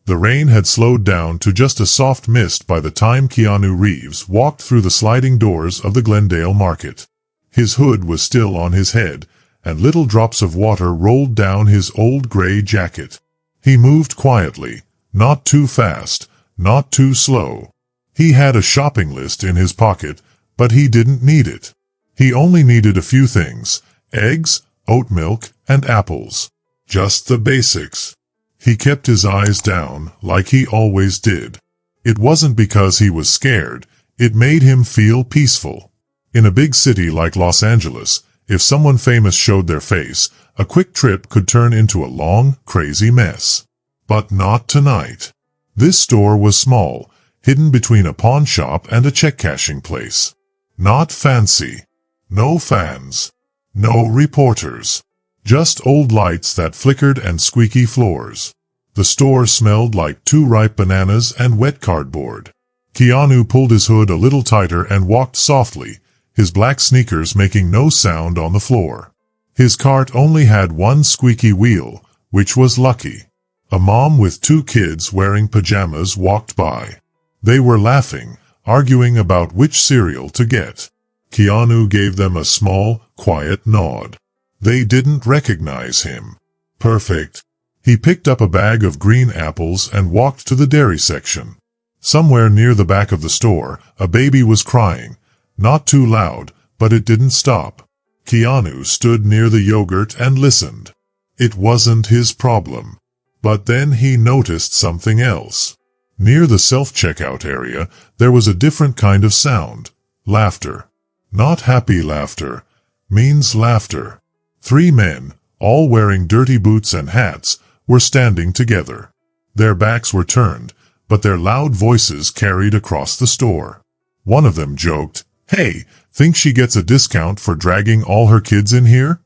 The rain had slowed down to just a soft mist by the time Keanu Reeves walked through the sliding doors of the Glendale market. His hood was still on his head, and little drops of water rolled down his old gray jacket. He moved quietly, not too fast, not too slow. He had a shopping list in his pocket, but he didn't need it. He only needed a few things: eggs, oat milk, and apples. Just the basics. He kept his eyes down, like he always did. It wasn't because he was scared, it made him feel peaceful. In a big city like Los Angeles, if someone famous showed their face, a quick trip could turn into a long, crazy mess. But not tonight. This store was small, hidden between a pawn shop and a check-cashing place. Not fancy. No fans. No reporters. Just old lights that flickered and squeaky floors. The store smelled like too ripe bananas and wet cardboard. Keanu pulled his hood a little tighter and walked softly, his black sneakers making no sound on the floor. His cart only had one squeaky wheel, which was lucky. A mom with two kids wearing pajamas walked by. They were laughing, arguing about which cereal to get. Keanu gave them a small, quiet nod. They didn't recognize him. Perfect. He picked up a bag of green apples and walked to the dairy section. Somewhere near the back of the store, a baby was crying. Not too loud, but it didn't stop. Keanu stood near the yogurt and listened. It wasn't his problem. But then he noticed something else. Near the self-checkout area, there was a different kind of sound. Laughter. Not happy laughter. Means laughter. 3 men, all wearing dirty boots and hats, were standing together. Their backs were turned, but their loud voices carried across the store. One of them joked, "Hey, think she gets a discount for dragging all her kids in here?"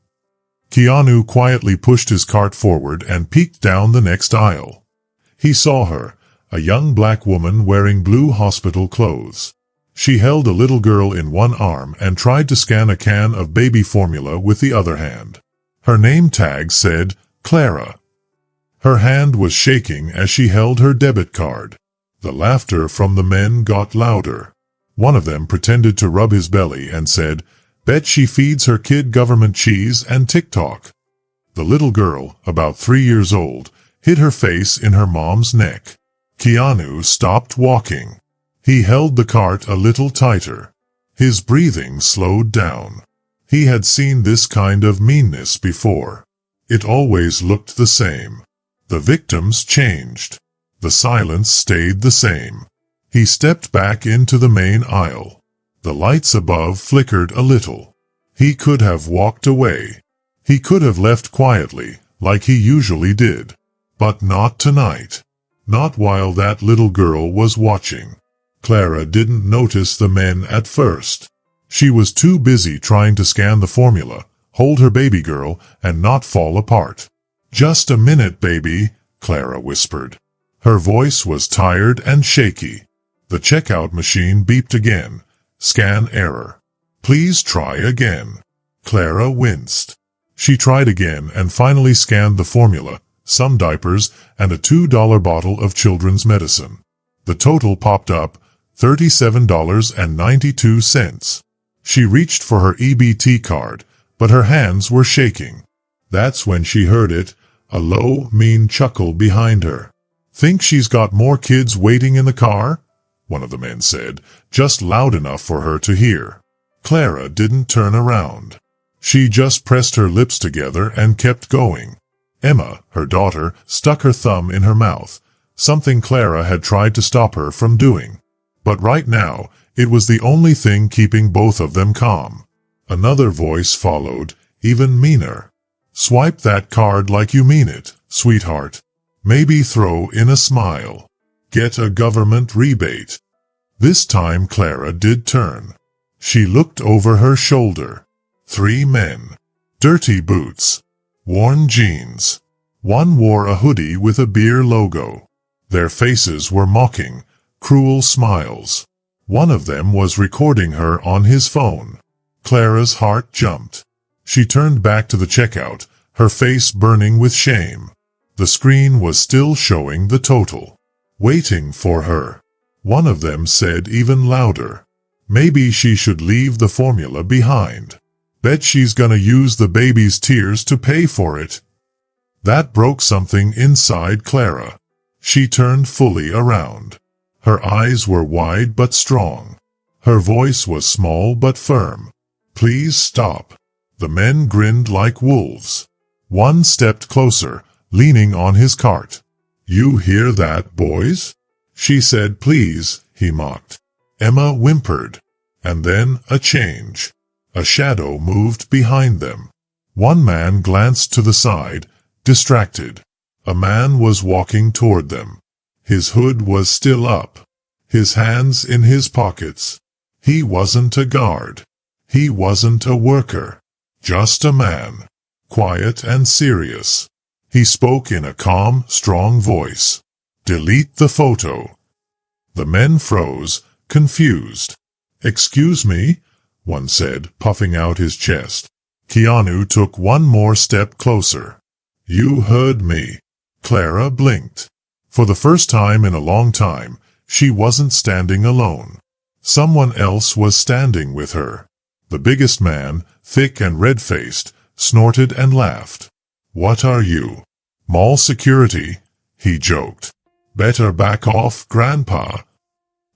Keanu quietly pushed his cart forward and peeked down the next aisle. He saw her, a young black woman wearing blue hospital clothes. She held a little girl in one arm and tried to scan a can of baby formula with the other hand. Her name tag said, Clara. Her hand was shaking as she held her debit card. The laughter from the men got louder. One of them pretended to rub his belly and said, "Bet she feeds her kid government cheese and TikTok." The little girl, about 3 years old, hid her face in her mom's neck. Keanu stopped walking. He held the cart a little tighter. His breathing slowed down. He had seen this kind of meanness before. It always looked the same. The victims changed. The silence stayed the same. He stepped back into the main aisle. The lights above flickered a little. He could have walked away. He could have left quietly, like he usually did. But not tonight. Not while that little girl was watching. Clara didn't notice the men at first. She was too busy trying to scan the formula, hold her baby girl, and not fall apart. "Just a minute, baby," Clara whispered. Her voice was tired and shaky. The checkout machine beeped again. Scan error. "Please try again." Clara winced. She tried again and finally scanned the formula, some diapers, and a $2 bottle of children's medicine. The total popped up, $37.92. She reached for her EBT card, but her hands were shaking. That's when she heard it, a low, mean chuckle behind her. "Think she's got more kids waiting in the car?" one of the men said, just loud enough for her to hear. Clara didn't turn around. She just pressed her lips together and kept going. Emma, her daughter, stuck her thumb in her mouth, something Clara had tried to stop her from doing. But right now, it was the only thing keeping both of them calm. Another voice followed, even meaner. "Swipe that card like you mean it, sweetheart. Maybe throw in a smile. Get a government rebate." This time Clara did turn. She looked over her shoulder. 3 men. Dirty boots. Worn jeans. One wore a hoodie with a beer logo. Their faces were mocking, cruel smiles. One of them was recording her on his phone. Clara's heart jumped. She turned back to the checkout, her face burning with shame. The screen was still showing the total. Waiting for her. One of them said even louder. Maybe she should leave the formula behind. Bet she's gonna use the baby's tears to pay for it. That broke something inside Clara. She turned fully around. Her eyes were wide but strong. Her voice was small but firm. Please stop. The men grinned like wolves. One stepped closer, leaning on his cart. You hear that, boys? She said please, he mocked. Emma whimpered. And then a change. A shadow moved behind them. One man glanced to the side, distracted. A man was walking toward them. His hood was still up. His hands in his pockets. He wasn't a guard. He wasn't a worker. Just a man. Quiet and serious. He spoke in a calm, strong voice. Delete the photo. The men froze, confused. Excuse me? One said, puffing out his chest. Keanu took one more step closer. You heard me. Clara blinked. For the first time in a long time, she wasn't standing alone. Someone else was standing with her. The biggest man, thick and red-faced, snorted and laughed. What are you? Mall security? He joked. Better back off, Grandpa.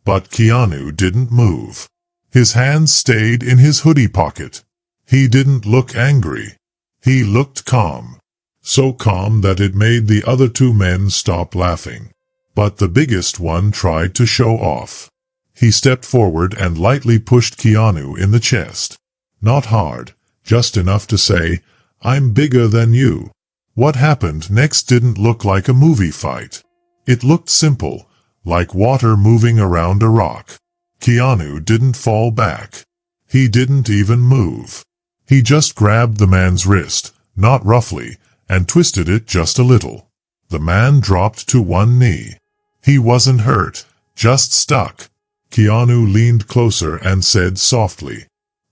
But Keanu didn't move. His hands stayed in his hoodie pocket. He didn't look angry. He looked calm. So calm that it made the other two men stop laughing. But the biggest one tried to show off. He stepped forward and lightly pushed Keanu in the chest. Not hard, just enough to say, I'm bigger than you. What happened next didn't look like a movie fight. It looked simple, like water moving around a rock. Keanu didn't fall back. He didn't even move. He just grabbed the man's wrist, not roughly, and twisted it just a little. The man dropped to one knee. He wasn't hurt, just stuck. Keanu leaned closer and said softly,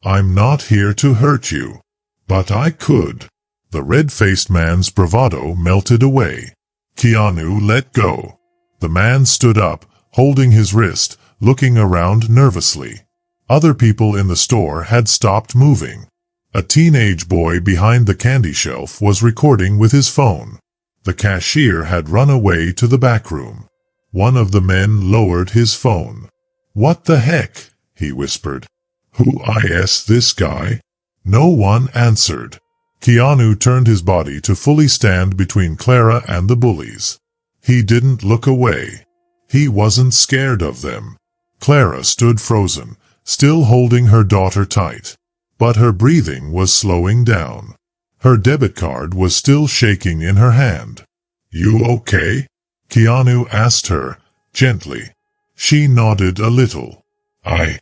I'm not here to hurt you. But I could. The red-faced man's bravado melted away. Keanu let go. The man stood up, holding his wrist, looking around nervously. Other people in the store had stopped moving. A teenage boy behind the candy shelf was recording with his phone. The cashier had run away to the back room. One of the men lowered his phone. What the heck? He whispered. Who is this guy? No one answered. Keanu turned his body to fully stand between Clara and the bullies. He didn't look away. He wasn't scared of them. Clara stood frozen, still holding her daughter tight. But her breathing was slowing down. Her debit card was still shaking in her hand. You okay? Keanu asked her, gently. She nodded a little. I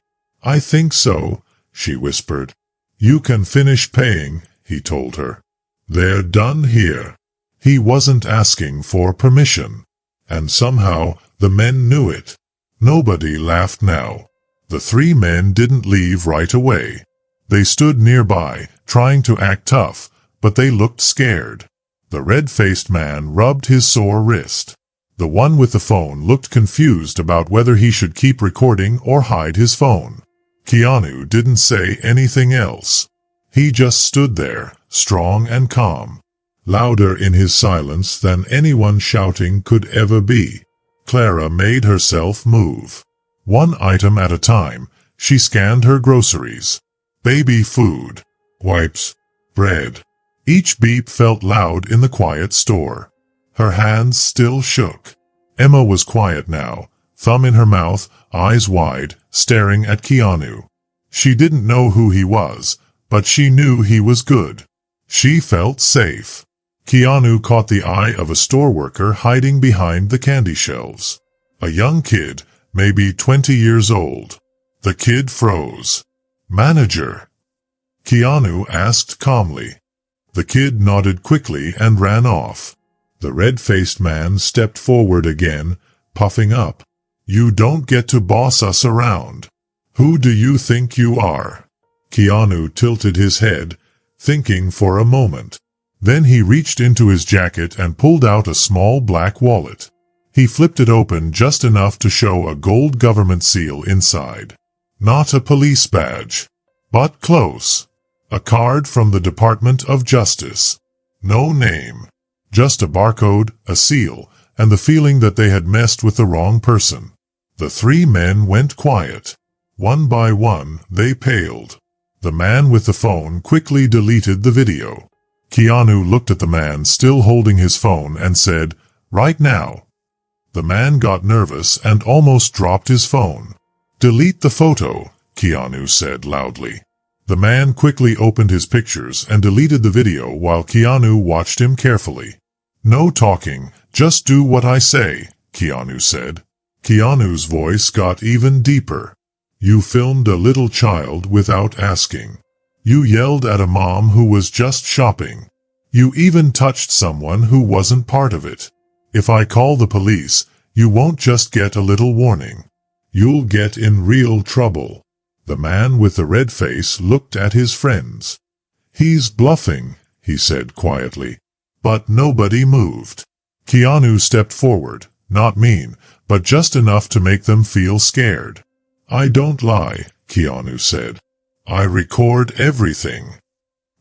think so, she whispered. You can finish paying, he told her. They're done here. He wasn't asking for permission. And somehow, the men knew it. Nobody laughed now. The three men didn't leave right away. They stood nearby, trying to act tough, but they looked scared. The red-faced man rubbed his sore wrist. The one with the phone looked confused about whether he should keep recording or hide his phone. Keanu didn't say anything else. He just stood there, strong and calm. Louder in his silence than anyone shouting could ever be. Clara made herself move. One item at a time, she scanned her groceries. Baby food, wipes, bread. Each beep felt loud in the quiet store. Her hands still shook. Emma was quiet now, thumb in her mouth, eyes wide, staring at Keanu. She didn't know who he was, but she knew he was good. She felt safe. Keanu caught the eye of a store worker hiding behind the candy shelves. A young kid, maybe 20 years old. The kid froze. Manager? Keanu asked calmly. The kid nodded quickly and ran off. The red-faced man stepped forward again, puffing up. You don't get to boss us around. Who do you think you are? Keanu tilted his head, thinking for a moment. Then he reached into his jacket and pulled out a small black wallet. He flipped it open just enough to show a gold government seal inside. Not a police badge, but close. A card from the Department of Justice. No name. Just a barcode, a seal, and the feeling that they had messed with the wrong person. The three men went quiet. One by one, they paled. The man with the phone quickly deleted the video. Keanu looked at the man still holding his phone and said, "Right now." The man got nervous and almost dropped his phone. "Delete the photo," Keanu said loudly. The man quickly opened his pictures and deleted the video while Keanu watched him carefully. "No talking, just do what I say," Keanu said. Keanu's voice got even deeper. "You filmed a little child without asking. You yelled at a mom who was just shopping. You even touched someone who wasn't part of it. If I call the police, you won't just get a little warning. You'll get in real trouble." The man with the red face looked at his friends. "He's bluffing," he said quietly. But nobody moved. Keanu stepped forward, not mean, but just enough to make them feel scared. "I don't lie," Keanu said. "I record everything."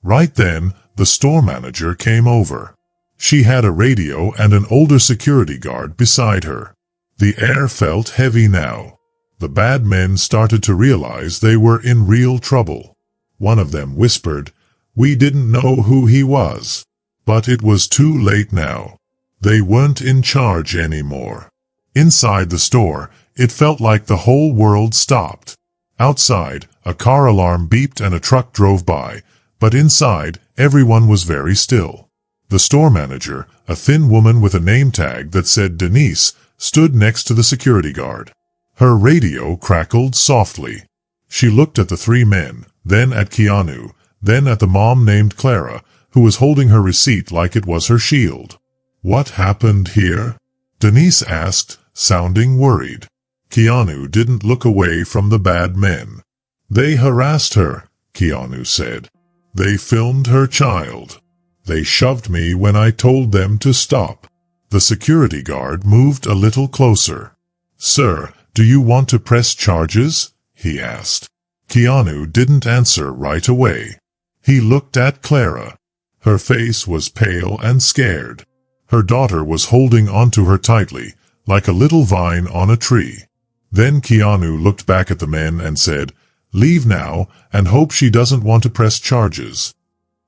Right then, the store manager came over. She had a radio and an older security guard beside her. The air felt heavy now. The bad men started to realize they were in real trouble. One of them whispered, "We didn't know who he was." But it was too late now. They weren't in charge anymore. Inside the store, it felt like the whole world stopped. Outside, a car alarm beeped and a truck drove by, but inside, everyone was very still. The store manager, a thin woman with a name tag that said Denise, stood next to the security guard. Her radio crackled softly. She looked at the three men, then at Keanu, then at the mom named Clara, who was holding her receipt like it was her shield. "What happened here?" Denise asked, sounding worried. Keanu didn't look away from the bad men. "They harassed her," Keanu said. "They filmed her child. They shoved me when I told them to stop." The security guard moved a little closer. "Sir, do you want to press charges?" he asked. Keanu didn't answer right away. He looked at Clara. Her face was pale and scared. Her daughter was holding onto her tightly, like a little vine on a tree. Then Keanu looked back at the men and said, "Leave now, and hope she doesn't want to press charges."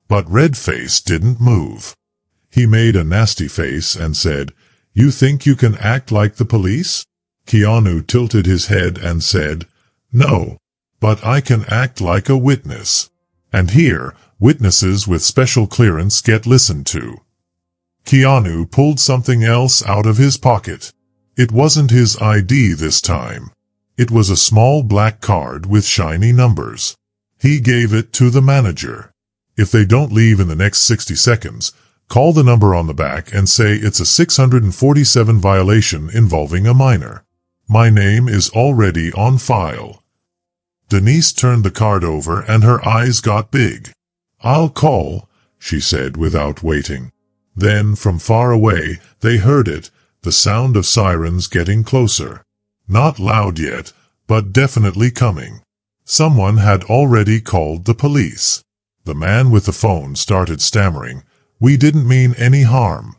But Redface didn't move. He made a nasty face and said, "You think you can act like the police?" Keanu tilted his head and said, "No, but I can act like a witness. And here, witnesses with special clearance get listened to." Keanu pulled something else out of his pocket. It wasn't his ID this time. It was a small black card with shiny numbers. He gave it to the manager. "If they don't leave in the next 60 seconds, call the number on the back and say it's a 647 violation involving a minor. My name is already on file." Denise turned the card over and her eyes got big. "I'll call," she said without waiting. Then, from far away, they heard it, the sound of sirens getting closer. Not loud yet, but definitely coming. Someone had already called the police. The man with the phone started stammering, "We didn't mean any harm."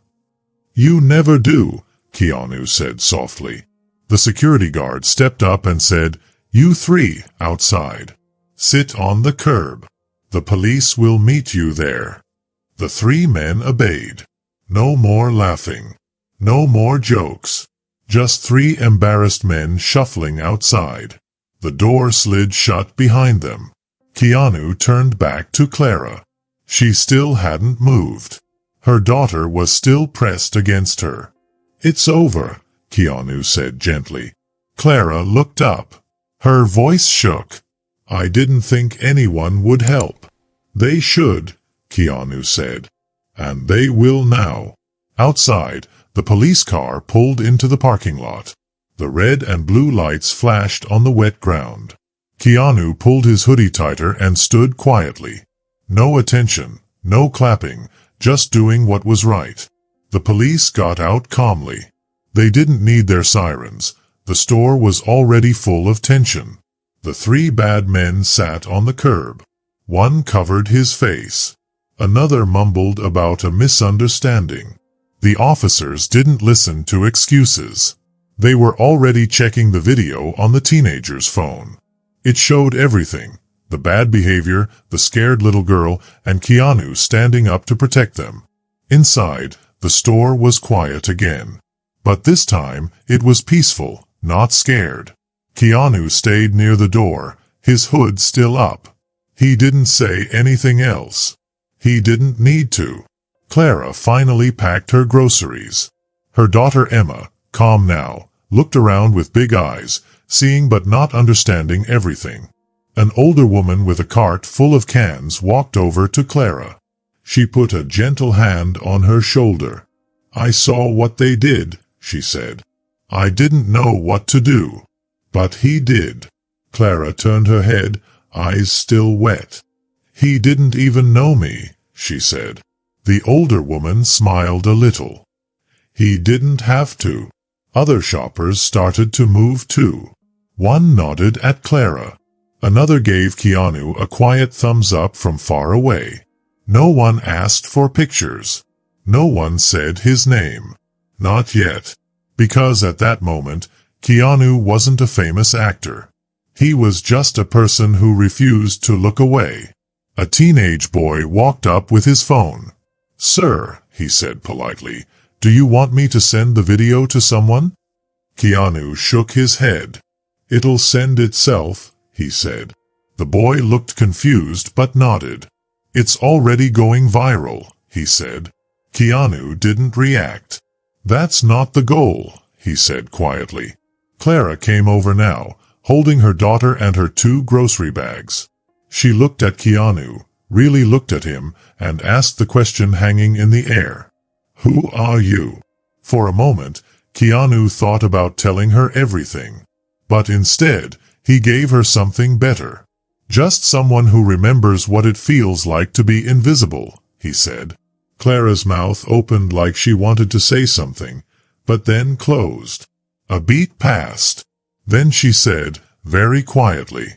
"You never do," Keanu said softly. The security guard stepped up and said, "You three, outside. Sit on the curb. The police will meet you there." The three men obeyed. No more laughing. No more jokes. Just three embarrassed men shuffling outside. The door slid shut behind them. Keanu turned back to Clara. She still hadn't moved. Her daughter was still pressed against her. "It's over," Keanu said gently. Clara looked up. Her voice shook. "I didn't think anyone would help." "They should," Keanu said. "And they will now." Outside, the police car pulled into the parking lot. The red and blue lights flashed on the wet ground. Keanu pulled his hoodie tighter and stood quietly. No attention, no clapping, just doing what was right. The police got out calmly. They didn't need their sirens. The store was already full of tension. The three bad men sat on the curb. One covered his face. Another mumbled about a misunderstanding. The officers didn't listen to excuses. They were already checking the video on the teenager's phone. It showed everything: the bad behavior, the scared little girl, and Keanu standing up to protect them. Inside, the store was quiet again. But this time, it was peaceful, not scared. Keanu stayed near the door, his hood still up. He didn't say anything else. He didn't need to. Clara finally packed her groceries. Her daughter Emma, calm now, looked around with big eyes, seeing but not understanding everything. An older woman with a cart full of cans walked over to Clara. She put a gentle hand on her shoulder. "I saw what they did," she said. "I didn't know what to do. But he did." Clara turned her head, eyes still wet. "He didn't even know me," she said. The older woman smiled a little. "He didn't have to." Other shoppers started to move too. One nodded at Clara. Another gave Keanu a quiet thumbs up from far away. No one asked for pictures. No one said his name. Not yet. Because at that moment, Keanu wasn't a famous actor. He was just a person who refused to look away. A teenage boy walked up with his phone. "Sir," he said politely, "do you want me to send the video to someone?" Keanu shook his head. "It'll send itself," he said. The boy looked confused but nodded. "It's already going viral," he said. Keanu didn't react. "That's not the goal," he said quietly. Clara came over now, holding her daughter and her 2 grocery bags. She looked at Keanu, really looked at him, and asked the question hanging in the air. "Who are you?" For a moment, Keanu thought about telling her everything. But instead, he gave her something better. "Just someone who remembers what it feels like to be invisible," he said. Clara's mouth opened like she wanted to say something, but then closed. A beat passed. Then she said, very quietly,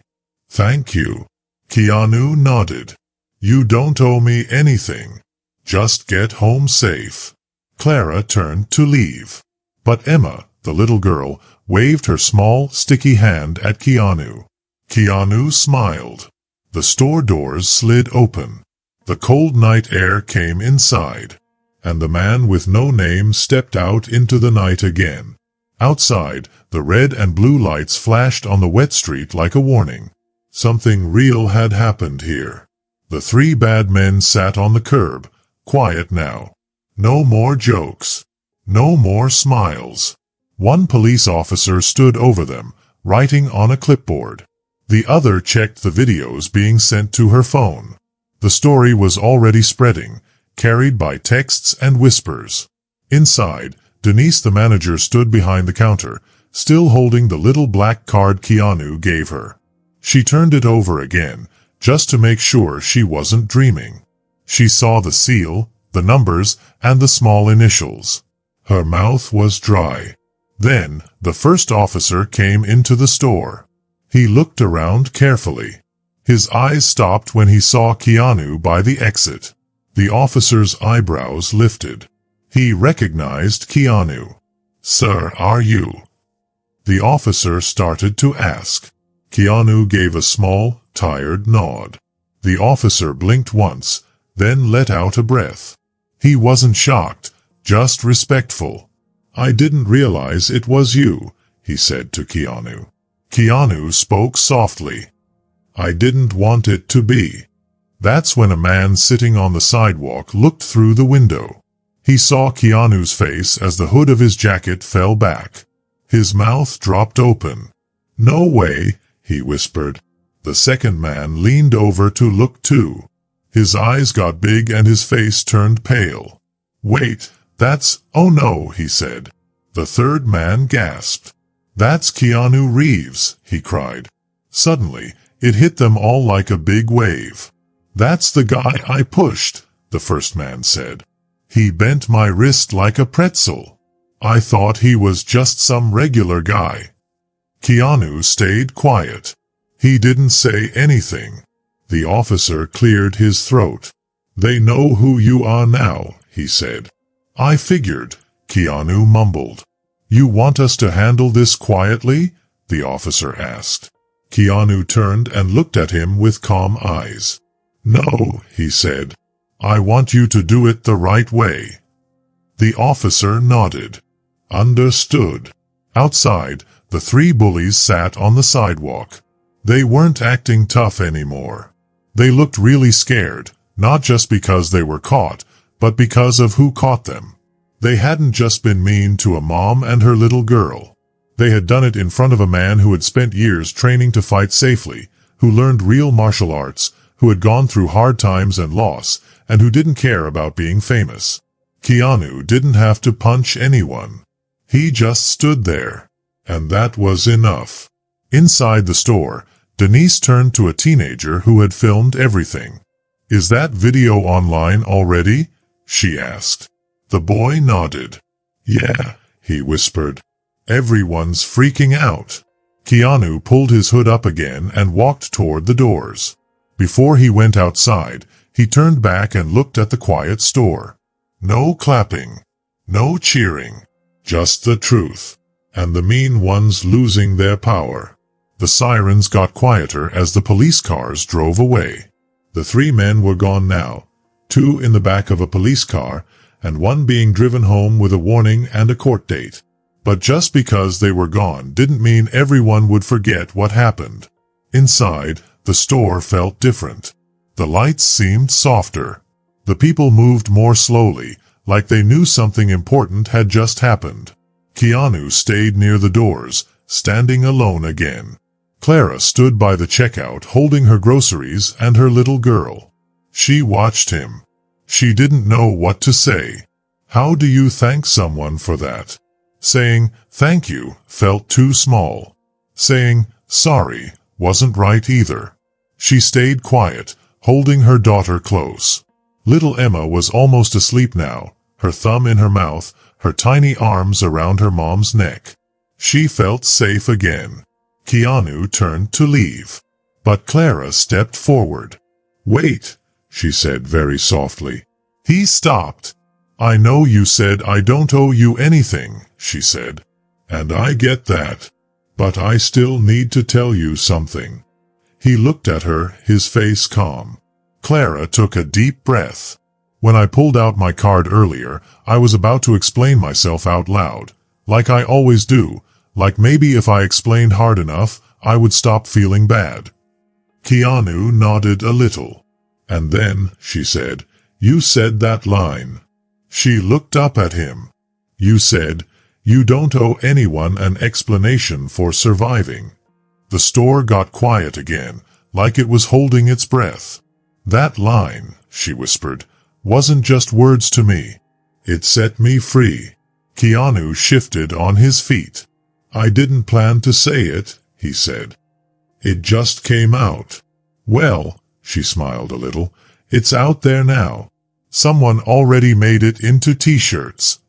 "Thank you." Keanu nodded. "You don't owe me anything. Just get home safe." Clara turned to leave. But Emma, the little girl, waved her small, sticky hand at Keanu. Keanu smiled. The store doors slid open. The cold night air came inside. And the man with no name stepped out into the night again. Outside, the red and blue lights flashed on the wet street like a warning. Something real had happened here. The 3 bad men sat on the curb, quiet now. No more jokes. No more smiles. One police officer stood over them, writing on a clipboard. The other checked the videos being sent to her phone. The story was already spreading, carried by texts and whispers. Inside, Denise the manager stood behind the counter, still holding the little black card Keanu gave her. She turned it over again, just to make sure she wasn't dreaming. She saw the seal, the numbers, and the small initials. Her mouth was dry. Then, the first officer came into the store. He looked around carefully. His eyes stopped when he saw Keanu by the exit. The officer's eyebrows lifted. He recognized Keanu. "Sir, are you?" The officer started to ask. Keanu gave a small, tired nod. The officer blinked once, then let out a breath. He wasn't shocked, just respectful. "I didn't realize it was you," he said to Keanu. Keanu spoke softly. "I didn't want it to be." That's when a man sitting on the sidewalk looked through the window. He saw Keanu's face as the hood of his jacket fell back. His mouth dropped open. "No way," he whispered. The second man leaned over to look too. His eyes got big and his face turned pale. "Wait, oh no," he said. The third man gasped. "That's Keanu Reeves," he cried. Suddenly, it hit them all like a big wave. "That's the guy I pushed. the first man said. He bent my wrist like a pretzel. I thought he was just some regular guy. Keanu stayed quiet. He didn't say anything. The officer cleared his throat. They know who you are now, he said. I figured, Keanu mumbled. You want us to handle this quietly? The officer asked. Keanu turned and looked at him with calm eyes. No, he said. I want you to do it the right way. The officer nodded. Understood. Outside, the three bullies sat on the sidewalk. They weren't acting tough anymore. They looked really scared, not just because they were caught, but because of who caught them. They hadn't just been mean to a mom and her little girl. They had done it in front of a man who had spent years training to fight safely, who learned real martial arts, who had gone through hard times and loss, and who didn't care about being famous. Keanu didn't have to punch anyone. He just stood there. And that was enough. Inside the store, Denise turned to a teenager who had filmed everything. Is that video online already? She asked. The boy nodded. Yeah, he whispered. Everyone's freaking out. Keanu pulled his hood up again and walked toward the doors. Before he went outside, he turned back and looked at the quiet store. No clapping. No cheering. Just the truth. And the mean ones losing their power. The sirens got quieter as the police cars drove away. The three men were gone now, two in the back of a police car, and one being driven home with a warning and a court date. But just because they were gone didn't mean everyone would forget what happened. Inside, the store felt different. The lights seemed softer. The people moved more slowly, like they knew something important had just happened. Keanu stayed near the doors, standing alone again. Clara stood by the checkout holding her groceries and her little girl. She watched him. She didn't know what to say. How do you thank someone for that? Saying, thank you, felt too small. Saying, sorry, wasn't right either. She stayed quiet, holding her daughter close. Little Emma was almost asleep now, her thumb in her mouth, her tiny arms around her mom's neck. She felt safe again. Keanu turned to leave. But Clara stepped forward. Wait, she said very softly. He stopped. I know you said I don't owe you anything, she said. And I get that. But I still need to tell you something. He looked at her, his face calm. Clara took a deep breath. When I pulled out my card earlier, I was about to explain myself out loud. Like I always do. Like maybe if I explained hard enough, I would stop feeling bad. Keanu nodded a little. And then, she said, you said that line. She looked up at him. You said, you don't owe anyone an explanation for surviving. The store got quiet again, like it was holding its breath. That line, she whispered, wasn't just words to me. It set me free. Keanu shifted on his feet. I didn't plan to say it, he said. It just came out. Well, she smiled a little, it's out there now. Someone already made it into t-shirts.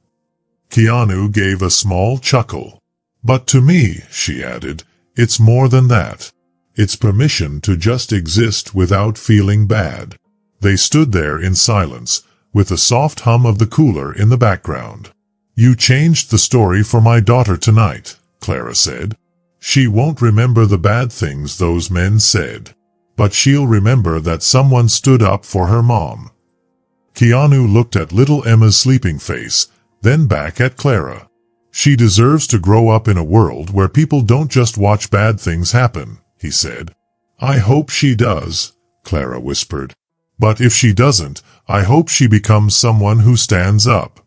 Keanu gave a small chuckle. But to me, she added, it's more than that. It's permission to just exist without feeling bad. They stood there in silence, with the soft hum of the cooler in the background. You changed the story for my daughter tonight, Clara said. She won't remember the bad things those men said. But she'll remember that someone stood up for her mom. Keanu looked at little Emma's sleeping face, then back at Clara. She deserves to grow up in a world where people don't just watch bad things happen, he said. I hope she does, Clara whispered. But if she doesn't, I hope she becomes someone who stands up.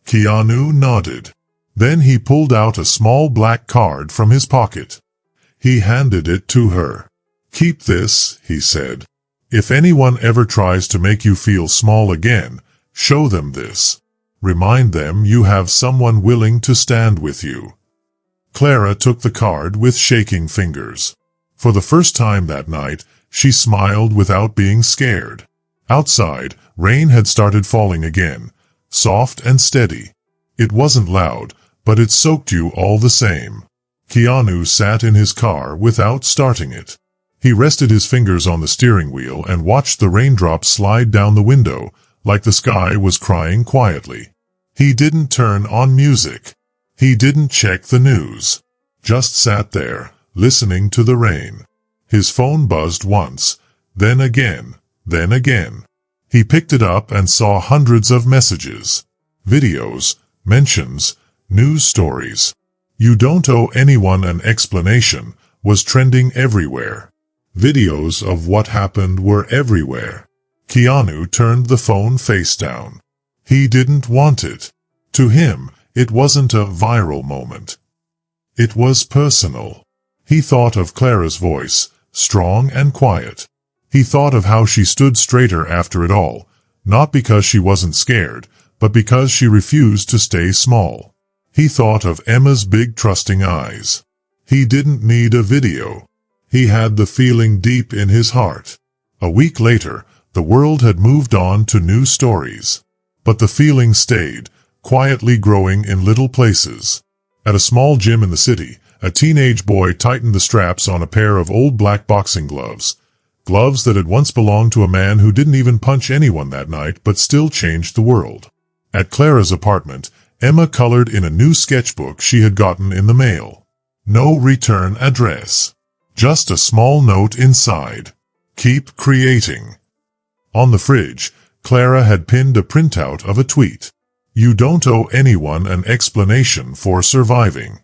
Keanu nodded. Then he pulled out a small black card from his pocket. He handed it to her. Keep this, he said. If anyone ever tries to make you feel small again, show them this. Remind them you have someone willing to stand with you. Clara took the card with shaking fingers. For the first time that night, she smiled without being scared. Outside, rain had started falling again, soft and steady. It wasn't loud, but it soaked you all the same. Keanu sat in his car without starting it. He rested his fingers on the steering wheel and watched the raindrops slide down the window, like the sky was crying quietly. He didn't turn on music. He didn't check the news. Just sat there, listening to the rain. His phone buzzed once, then again, then again. He picked it up and saw hundreds of messages. Videos, mentions, news stories. "You don't owe anyone an explanation" was trending everywhere. Videos of what happened were everywhere. Keanu turned the phone face down. He didn't want it. To him, it wasn't a viral moment. It was personal. He thought of Clara's voice, strong and quiet. He thought of how she stood straighter after it all, not because she wasn't scared, but because she refused to stay small. He thought of Emma's big trusting eyes. He didn't need a video. He had the feeling deep in his heart. A week later, the world had moved on to new stories. But the feeling stayed, quietly growing in little places. At a small gym in the city, a teenage boy tightened the straps on a pair of old black boxing gloves. Gloves that had once belonged to a man who didn't even punch anyone that night but still changed the world. At Clara's apartment, Emma colored in a new sketchbook she had gotten in the mail. No return address. Just a small note inside. "Keep creating." On the fridge, Clara had pinned a printout of a tweet. "You don't owe anyone an explanation for surviving."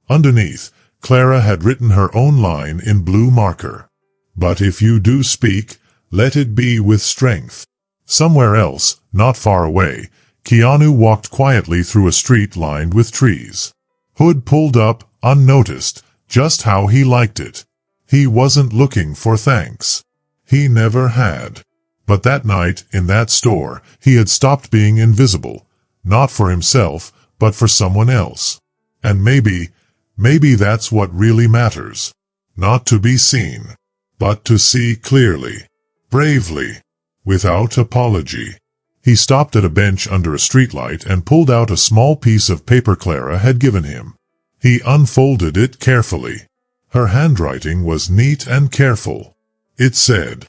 Underneath, Clara had written her own line in blue marker. "But if you do speak, let it be with strength." Somewhere else, not far away, Keanu walked quietly through a street lined with trees. Hood pulled up, unnoticed, just how he liked it. He wasn't looking for thanks. He never had. But that night, in that store, he had stopped being invisible. Not for himself, but for someone else. And maybe that's what really matters. Not to be seen, but to see clearly, bravely, without apology. He stopped at a bench under a streetlight and pulled out a small piece of paper Clara had given him. He unfolded it carefully. Her handwriting was neat and careful. It said,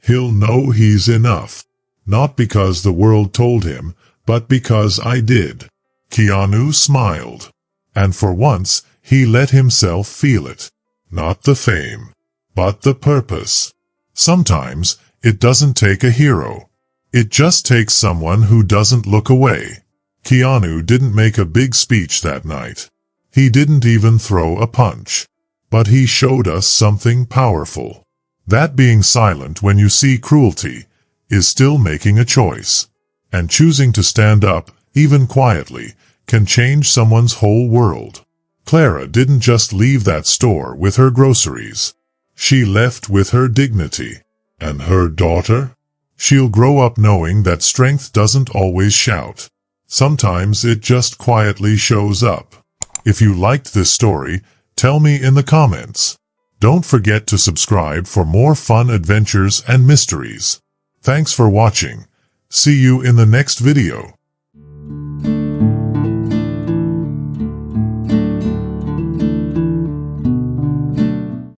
"He'll know he's enough. Not because the world told him, but because I did." Keanu smiled. And for once, he let himself feel it. Not the fame, but the purpose. Sometimes, it doesn't take a hero. It just takes someone who doesn't look away. Keanu didn't make a big speech that night. He didn't even throw a punch. But he showed us something powerful. That being silent when you see cruelty is still making a choice. And choosing to stand up, even quietly, can change someone's whole world. Clara didn't just leave that store with her groceries. She left with her dignity. And her daughter? She'll grow up knowing that strength doesn't always shout. Sometimes it just quietly shows up. If you liked this story, tell me in the comments. Don't forget to subscribe for more fun adventures and mysteries. Thanks for watching. See you in the next video.